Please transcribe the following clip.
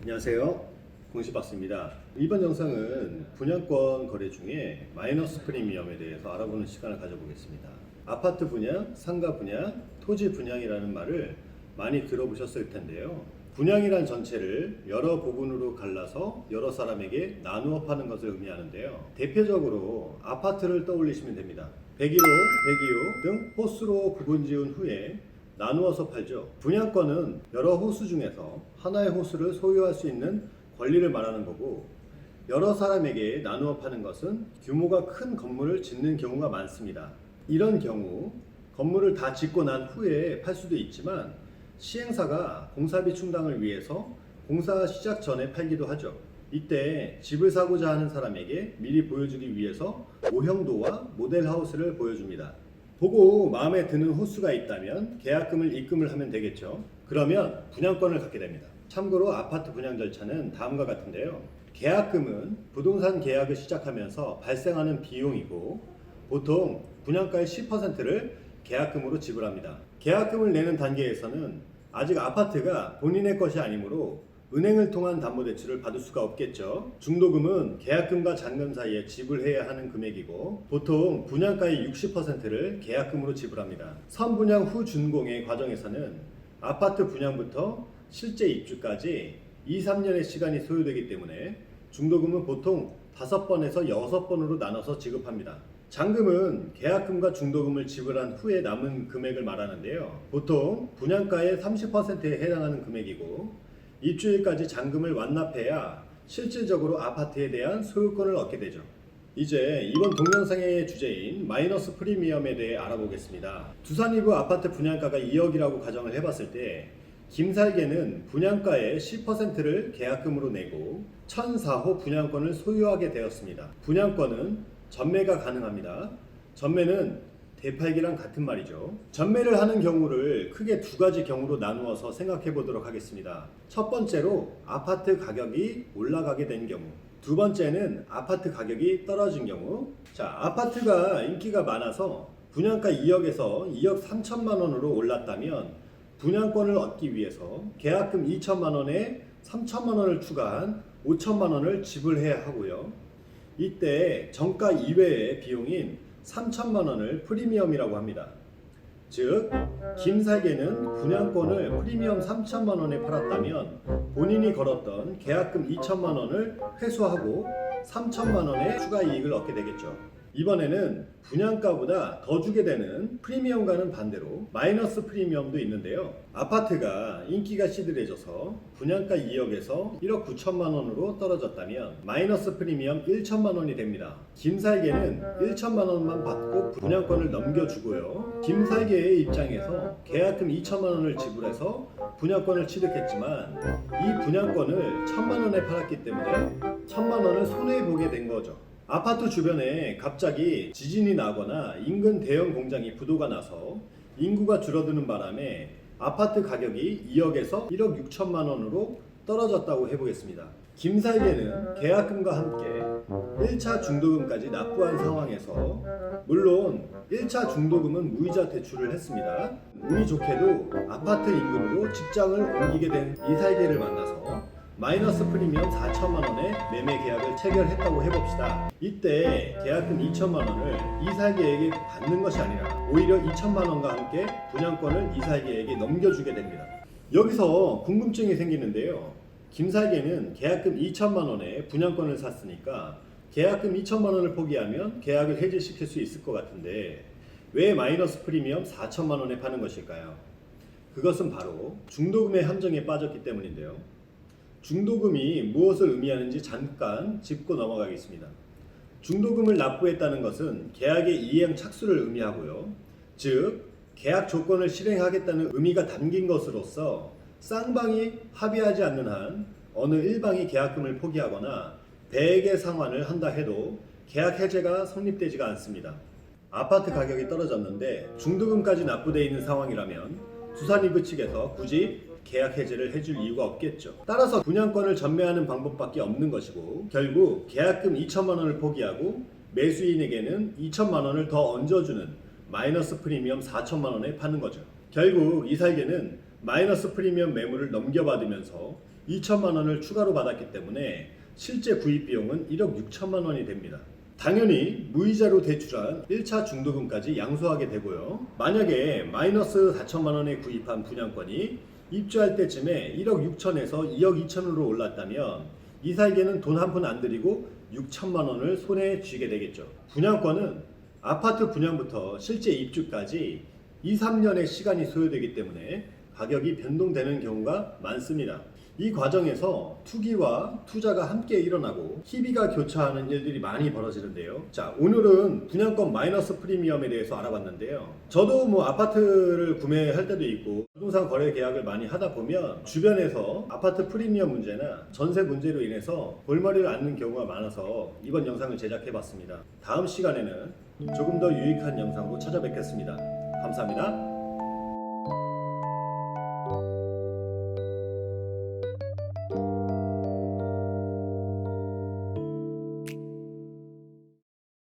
안녕하세요, 공시박스입니다. 이번 영상은 분양권 거래 중에 마이너스 프리미엄에 대해서 알아보는 시간을 가져보겠습니다. 아파트 분양, 상가 분양, 토지 분양이라는 말을 많이 들어보셨을 텐데요. 분양이란 전체를 여러 부분으로 갈라서 여러 사람에게 나누어 파는 것을 의미하는데요. 대표적으로 아파트를 떠올리시면 됩니다. 101호, 102호 등 호수로 구분 지은 후에 나누어서 팔죠. 분양권은 여러 호수 중에서 하나의 호수를 소유할 수 있는 권리를 말하는 거고, 여러 사람에게 나누어 파는 것은 규모가 큰 건물을 짓는 경우가 많습니다. 이런 경우 건물을 다 짓고 난 후에 팔 수도 있지만, 시행사가 공사비 충당을 위해서 공사 시작 전에 팔기도 하죠. 이때 집을 사고자 하는 사람에게 미리 보여주기 위해서 모형도와 모델하우스를 보여줍니다. 보고 마음에 드는 호수가 있다면 계약금을 입금을 하면 되겠죠. 그러면 분양권을 갖게 됩니다. 참고로 아파트 분양 절차는 다음과 같은데요. 계약금은 부동산 계약을 시작하면서 발생하는 비용이고, 보통 분양가의 10%를 계약금으로 지불합니다. 계약금을 내는 단계에서는 아직 아파트가 본인의 것이 아니므로 은행을 통한 담보대출을 받을 수가 없겠죠. 중도금은 계약금과 잔금 사이에 지불해야 하는 금액이고, 보통 분양가의 60%를 계약금으로 지불합니다. 선분양 후 준공의 과정에서는 아파트 분양부터 실제 입주까지 2-3년의 시간이 소요되기 때문에 중도금은 보통 5번에서 6번으로 나눠서 지급합니다. 잔금은 계약금과 중도금을 지불한 후에 남은 금액을 말하는데요. 보통 분양가의 30%에 해당하는 금액이고, 입주일까지 잔금을 완납해야 실질적으로 아파트에 대한 소유권을 얻게 되죠. 이제 이번 동영상의 주제인 마이너스 프리미엄에 대해 알아보겠습니다. 두산 이브 아파트 분양가가 2억이라고 가정을 해봤을 때, 김살계는 분양가의 10%를 계약금으로 내고 1004호 분양권을 소유하게 되었습니다. 분양권은 전매가 가능합니다. 전매는 되팔기랑 같은 말이죠. 전매를 하는 경우를 크게 두 가지 경우로 나누어서 생각해 보도록 하겠습니다. 첫 번째로 아파트 가격이 올라가게 된 경우, 두 번째는 아파트 가격이 떨어진 경우. 자, 아파트가 인기가 많아서 분양가 2억에서 2억 3천만 원으로 올랐다면 분양권을 얻기 위해서 계약금 2천만 원에 3천만 원을 추가한 5천만 원을 지불해야 하고요. 이때 정가 이외의 비용인 3천만 원을 프리미엄이라고 합니다. 즉, 김살계는 분양권을 프리미엄 3천만 원에 팔았다면 본인이 걸었던 계약금 2천만 원을 회수하고 3천만 원의 추가 이익을 얻게 되겠죠. 이번에는 분양가보다 더 주게 되는 프리미엄과는 반대로 마이너스 프리미엄도 있는데요. 아파트가 인기가 시들해져서 분양가 2억에서 1억 9천만 원으로 떨어졌다면 마이너스 프리미엄 1천만 원이 됩니다. 김살계는 1천만 원만 받고 분양권을 넘겨주고요. 김살계의 입장에서 계약금 2천만 원을 지불해서 분양권을 취득했지만, 이 분양권을 1천만 원에 팔았기 때문에 1천만 원을 손해보게 된 거죠. 아파트 주변에 갑자기 지진이 나거나 인근 대형 공장이 부도가 나서 인구가 줄어드는 바람에 아파트 가격이 2억에서 1억 6천만 원으로 떨어졌다고 해보겠습니다. 김살계는 계약금과 함께 1차 중도금까지 납부한 상황에서, 물론 1차 중도금은 무이자 대출을 했습니다. 운이 좋게도 아파트 인근으로 직장을 옮기게 된 이살계를 만나서 마이너스 프리미엄 4천만 원의 매매 계약을 체결했다고 해봅시다. 이때 계약금 2천만 원을 이살계에게 받는 것이 아니라 오히려 2천만 원과 함께 분양권을 이살계에게 넘겨주게 됩니다. 여기서 궁금증이 생기는데요. 김살계는 계약금 2천만 원에 분양권을 샀으니까 계약금 2천만 원을 포기하면 계약을 해지시킬 수 있을 것 같은데, 왜 마이너스 프리미엄 4천만 원에 파는 것일까요? 그것은 바로 중도금의 함정에 빠졌기 때문인데요. 중도금이 무엇을 의미하는지 잠깐 짚고 넘어가겠습니다. 중도금을 납부했다는 것은 계약의 이행 착수를 의미하고요. 즉, 계약 조건을 실행하겠다는 의미가 담긴 것으로서 쌍방이 합의하지 않는 한 어느 일방이 계약금을 포기하거나 배액의 상환을 한다 해도 계약 해제가 성립되지가 않습니다. 아파트 가격이 떨어졌는데 중도금까지 납부되어 있는 상황이라면 두산 이브 측에서 굳이 계약 해제를 해줄 이유가 없겠죠. 따라서 분양권을 전매하는 방법밖에 없는 것이고, 결국 계약금 2천만 원을 포기하고 매수인에게는 2천만 원을 더 얹어주는 마이너스 프리미엄 4천만 원에 파는 거죠. 결국 이살계는 마이너스 프리미엄 매물을 넘겨받으면서 2천만 원을 추가로 받았기 때문에 실제 구입 비용은 1억 6천만 원이 됩니다. 당연히 무이자로 대출한 1차 중도금까지 양수하게 되고요. 만약에 마이너스 4천만 원에 구입한 분양권이 입주할 때쯤에 1억 6천에서 2억 2천으로 올랐다면 이사에게는 돈 한 푼 안 들이고 6천만 원을 손에 쥐게 되겠죠. 분양권은 아파트 분양부터 실제 입주까지 2, 3년의 시간이 소요되기 때문에 가격이 변동되는 경우가 많습니다. 이 과정에서 투기와 투자가 함께 일어나고 희비가 교차하는 일들이 많이 벌어지는데요. 자, 오늘은 분양권 마이너스 프리미엄에 대해서 알아봤는데요. 저도 뭐 아파트를 구매할 때도 있고 부동산 거래 계약을 많이 하다 보면 주변에서 아파트 프리미엄 문제나 전세 문제로 인해서 골머리를 앓는 경우가 많아서 이번 영상을 제작해 봤습니다. 다음 시간에는 조금 더 유익한 영상으로 찾아뵙겠습니다. 감사합니다.